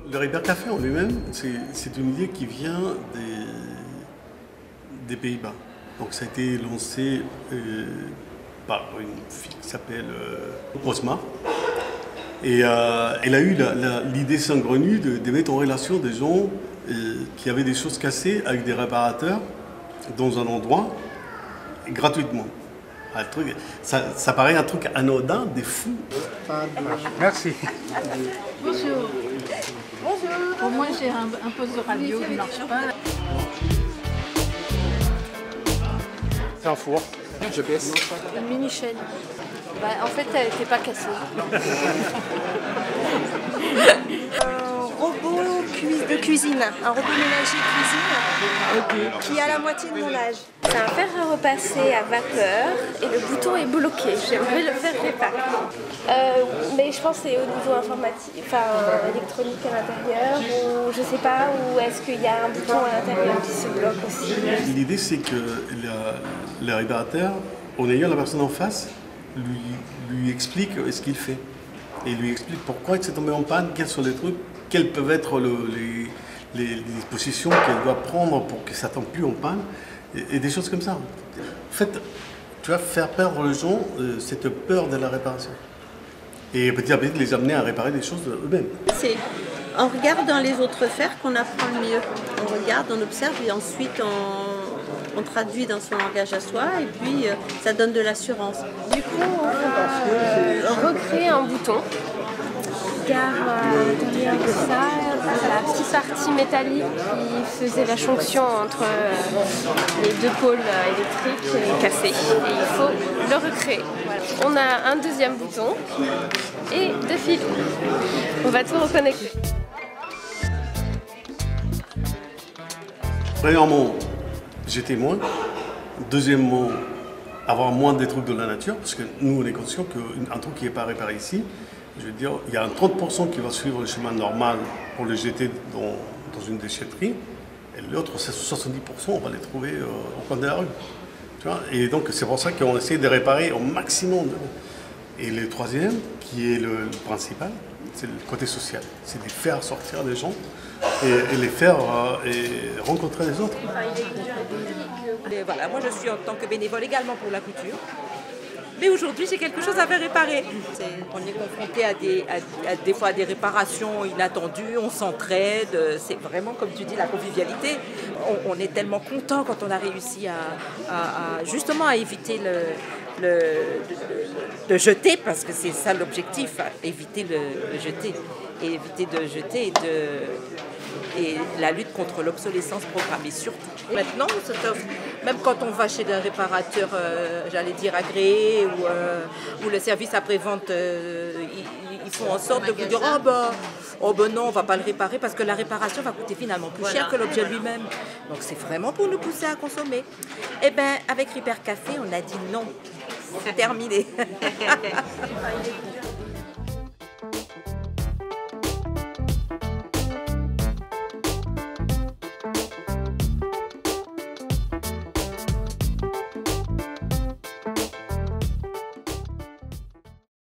Le Repair Café en lui-même, c'est une idée qui vient des Pays-Bas. Donc ça a été lancé par une fille qui s'appelle Osma. Et elle a eu l'idée saugrenue de mettre en relation des gens qui avaient des choses cassées avec des réparateurs dans un endroit gratuitement. Un truc, ça paraît un truc anodin, des fous. Merci. Bonjour. Bonjour. Pour moi, j'ai un poste de radio qui ne marche pas. C'est un four. GPS. Une mini chaîne. Bah, en fait, elle n'était pas cassée. Un robot de cuisine, un robot ménager cuisine qui a la moitié de mon âge. C'est un fer à repasser à vapeur et le bouton est bloqué. J'aimerais le faire réparer. Mais je pense que c'est au niveau informatique, enfin électronique à l'intérieur, ou je sais pas, ou est-ce qu'il y a un bouton à l'intérieur qui se bloque aussi. L'idée, c'est que le réparateur, en ayant la personne en face, lui explique ce qu'il fait. Et lui explique pourquoi il s'est tombé en panne, quels sont les trucs, quelles peuvent être les dispositions qu'elle doit prendre pour que ça ne tombe plus en panne, et des choses comme ça. En fait, tu vas faire perdre aux gens cette peur de la réparation. Et petit à petit les amener à réparer des choses eux-mêmes. C'est en regardant les autres faire qu'on apprend le mieux. On regarde, on observe et ensuite on traduit dans son langage à soi et puis ça donne de l'assurance. Du coup, on va recréer un bouton. Car derrière ça, la petite partie métallique qui faisait la jonction entre les deux pôles électriques est cassée. Et il faut le recréer. On a un deuxième bouton et deux fils. On va tout reconnecter. Premièrement, jeter moins. Deuxièmement, avoir moins des trucs de la nature, parce que nous, on est conscient qu'un truc qui n'est pas réparé ici, je veux dire, il y a un 30% qui va suivre le chemin normal pour le jeter dans une déchetterie, et l'autre, 70%, on va les trouver au coin de la rue. Tu vois, et donc, c'est pour ça qu'on essaie de réparer au maximum. Et le troisième, qui est le principal, c'est le côté social. C'est de faire sortir les gens et les faire rencontrer les autres. Et voilà, moi je suis en tant que bénévole également pour la couture. Mais aujourd'hui, j'ai quelque chose à faire réparer. On est confronté à des fois à des réparations inattendues, on s'entraide. C'est vraiment, comme tu dis, la convivialité. On est tellement content quand on a réussi justement à éviter de jeter, parce que c'est ça l'objectif, éviter le jeter. Et éviter de jeter et la lutte contre l'obsolescence programmée surtout. Maintenant, même quand on va chez un réparateur, j'allais dire agréé, ou le service après-vente, ils font en sorte de vous dire oh ben non, on ne va pas le réparer parce que la réparation va coûter finalement plus cher que l'objet lui-même. Donc c'est vraiment pour nous pousser à consommer. Et bien avec Repair Café, on a dit non, c'est terminé.